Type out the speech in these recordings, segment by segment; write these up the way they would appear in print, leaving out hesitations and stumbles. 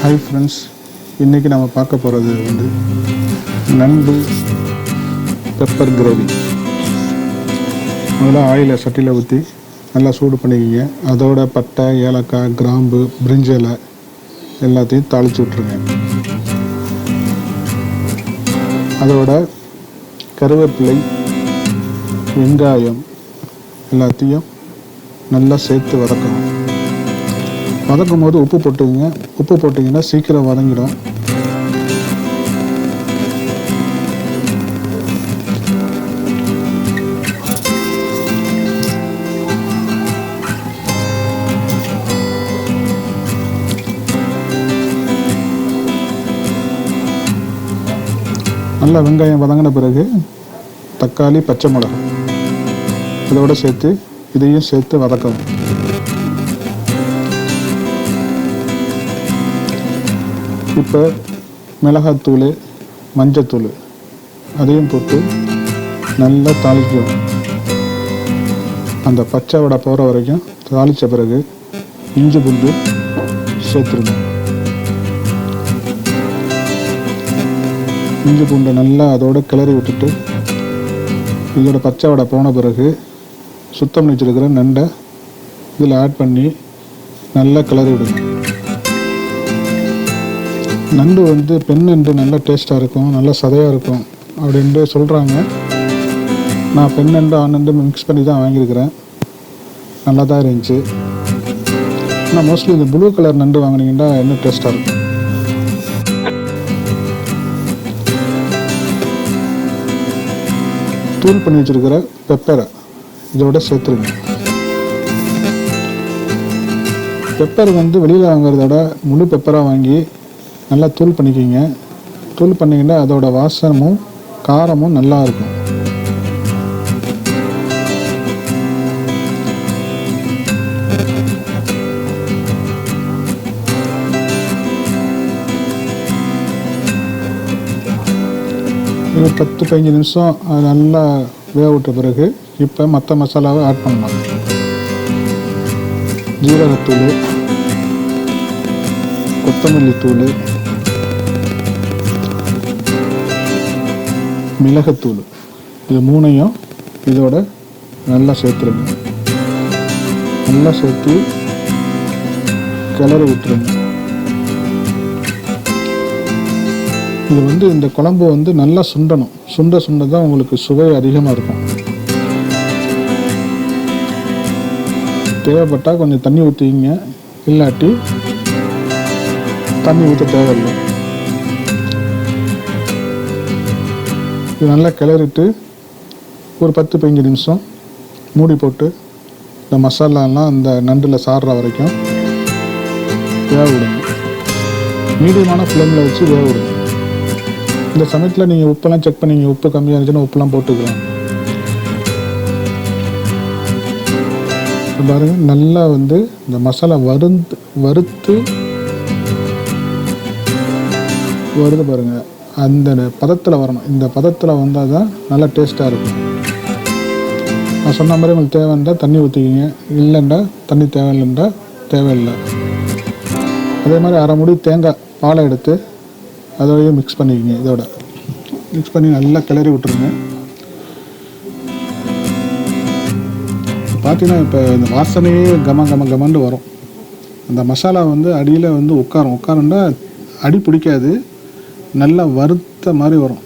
Hi friends, இன்றைக்கி நம்ம பார்க்க போகிறது வந்து நண்டு பெப்பர் கிரேவி. முதல்ல ஆயிலை சட்டியில் ஊற்றி நல்லா சூடு பண்ணிக்கிங்க. அதோட பட்டை, ஏலக்காய், கிராம்பு, பிரிஞ்சி இலை எல்லாத்தையும் தாளித்து விட்ருங்க. அதோட கருவேப்பிலை, வெங்காயம் எல்லாத்தையும் நல்லா சேர்த்து வதக்கணும். வதக்கும் போது உப்பு போட்டுக்குங்க. உப்பு போட்டிங்கன்னா சீக்கிரம் வதங்கிடும். நல்லா வெங்காயம் வதங்கின பிறகு தக்காளி, பச்சை மிளகாய் இதோடு சேர்த்து இதையும் சேர்த்து வதக்கணும். இப்போ மிளகாத்தூள், மஞ்சத்தூள் அதையும் போட்டு நல்லா தாளிக்கணும். அந்த பச்சை வடை போகிற வரைக்கும் தாளித்த பிறகு இஞ்சி பூண்டு சேர்த்துருங்க. இஞ்சி பூண்டை நல்லா அதோடு கிளறி விட்டுட்டு இதோட பச்சை வடை போன பிறகு சுத்தம் பண்ணி வச்சுருக்கிற நண்டை இதில் ஆட் பண்ணி நல்லா கிளறி விடுங்க. நண்டு வந்து பெண் நண்டு நல்லா டேஸ்ட்டாக இருக்கும், நல்லா சதையாக இருக்கும் அப்படின்ட்டு சொல்கிறாங்க. நான் பெண் நண்டு, ஆண் நண்டு மிக்ஸ் பண்ணி தான் வாங்கியிருக்கிறேன். நல்லா தான் இருந்துச்சு. ஆனால் மோஸ்ட்லி இந்த ப்ளூ கலர் நண்டு வாங்கினீங்கன்னா இன்னும் டேஸ்ட்டாக இருக்கும். தூள் பண்ணி வச்சுருக்கிற பெப்பரை இதோட சேர்த்துருங்க. பெப்பர் வந்து வெளியில் வாங்குறதோட முழு பெப்பராக வாங்கி நல்லா தூள் பண்ணிக்கிங்க. தூள் பண்ணிங்கன்னா அதோட வாசமும் காரமும் நல்லா இருக்கும். ஒரு 10-15 நிமிஷம் அது நல்லா வேக விட்ட பிறகு இப்போ மற்ற மசாலாவை ஆட் பண்ணலாம். ஜீரகத்தூள், கொத்தமல்லி தூள், மிளகுத்தூள் இது மூணையும் இதோட நல்லா சேர்த்துருங்க. நல்லா சேர்த்து கிளறி விட்டுருங்க. இது வந்து இந்த குழம்பு வந்து நல்லா சுண்டணும். சுண்ட தான் உங்களுக்கு சுவை அதிகமாக இருக்கும். தேவைப்பட்டால் கொஞ்சம் தண்ணி ஊற்றிங்க, இல்லாட்டி தண்ணி ஊற்ற தேவையில்லை. இது நல்லா கிளறிட்டு ஒரு 10-15 நிமிஷம் மூடி போட்டு இந்த மசாலாலாம் அந்த நண்டில் சாடுற வரைக்கும் வேக விடுங்க. மீடியமான ஃப்ளேமில் வச்சு வேக விடுங்க. இந்த சமயத்தில் நீங்கள் உப்பெல்லாம் செக் பண்ணிங்க. உப்பு கம்மியாக இருந்துச்சுன்னா உப்புலாம் போட்டுக்கலாம். பாருங்கள், நல்லா வந்து இந்த மசாலா வறுத்து வருது பாருங்கள். அந்த பதத்தில் வரணும். இந்த பதத்தில் வந்தால் தான் நல்லா டேஸ்ட்டாக இருக்கும். நான் சொன்ன மாதிரி உங்களுக்கு தேவைன்னா தண்ணி ஊற்றிக்கிங்க, இல்லைண்டா தண்ணி தேவையில்லை. அதே மாதிரி அரை மூடி தேங்காய் பாலை எடுத்து அதோடையும் மிக்ஸ் பண்ணிக்கிங்க. இதோட மிக்ஸ் பண்ணி நல்லா கிளறி விட்டுருங்க. பார்த்தீங்கன்னா இப்போ இந்த வாசனையே கமன்னு வரும். அந்த மசாலா வந்து அடியில் வந்து உட்காருண்டா அடி பிடிக்காது. நல்லா வறுத்த மாதிரி வரும்.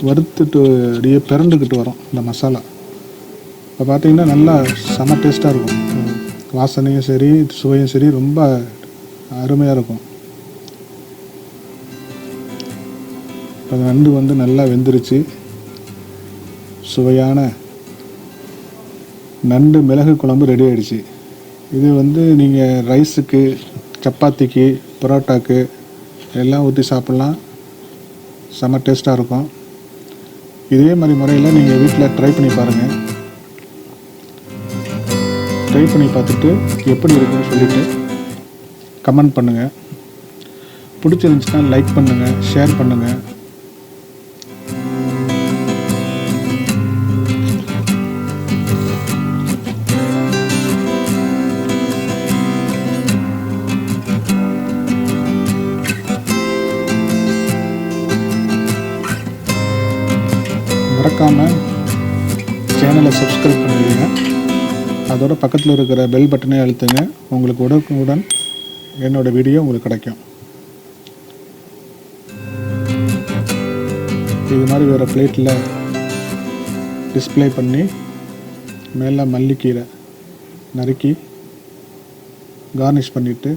வறுத்துட்டு அப்படியே பிறண்டுக்கிட்டு வரும் இந்த மசாலா. இப்போ பார்த்தீங்கன்னா நல்லா செம டேஸ்ட்டாக இருக்கும். வாசனையும் சரி, சுவையும் சரி, ரொம்ப அருமையாக இருக்கும். இப்போ நண்டு வந்து நல்லா வெந்துருச்சு. சுவையான நண்டு மிளகு குழம்பு ரெடி ஆகிடுச்சு. இது வந்து நீங்கள் ரைஸுக்கு, சப்பாத்திக்கு, பரோட்டாக்கு எல்லாம் ஊற்றி சாப்பிட்லாம். செம்ம டேஸ்ட்டாக இருக்கும். இதே மாதிரி முறையில் நீங்கள் வீட்டில் ட்ரை பண்ணி பாருங்கள். ட்ரை பண்ணி பார்த்துட்டு எப்படி இருக்குன்னு சொல்லிவிட்டு கமெண்ட் பண்ணுங்கள். பிடிச்சிருந்துச்சுன்னா லைக் பண்ணுங்கள், ஷேர் பண்ணுங்கள். மறக்காமல் சேனலை சப்ஸ்கிரைப் பண்ணிடுங்க. அதோட பக்கத்தில் இருக்கிற பெல் பட்டனை அழுத்துங்க. உங்களுக்கு உடனுக்குடன் என்னோடய வீடியோ உங்களுக்கு கிடைக்கும். இது மாதிரி வேறு பிளேட்டில் டிஸ்ப்ளே பண்ணி மேலே மல்லிக்கீரை நறுக்கி கார்னிஷ் பண்ணிவிட்டு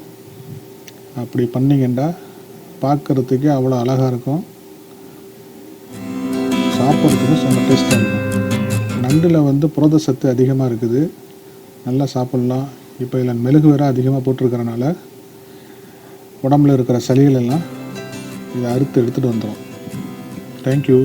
அப்படி பண்ணிங்கன்னா பார்க்குறதுக்கே அவ்வளோ அழகாக இருக்கும், சாப்பிட்றதுக்கும் செம்ம டேஸ்ட்டாக இருக்கும். நண்டில் வந்து புரத சத்து அதிகமாக இருக்குது, நல்லா சாப்பிட்லாம். இப்போ இதில் மெழுகு வேறு அதிகமாக போட்டிருக்கிறனால உடம்புல இருக்கிற சளிகள் எல்லாம் இதை அறுத்து எடுத்துகிட்டு வந்துடும். தேங்க்யூ.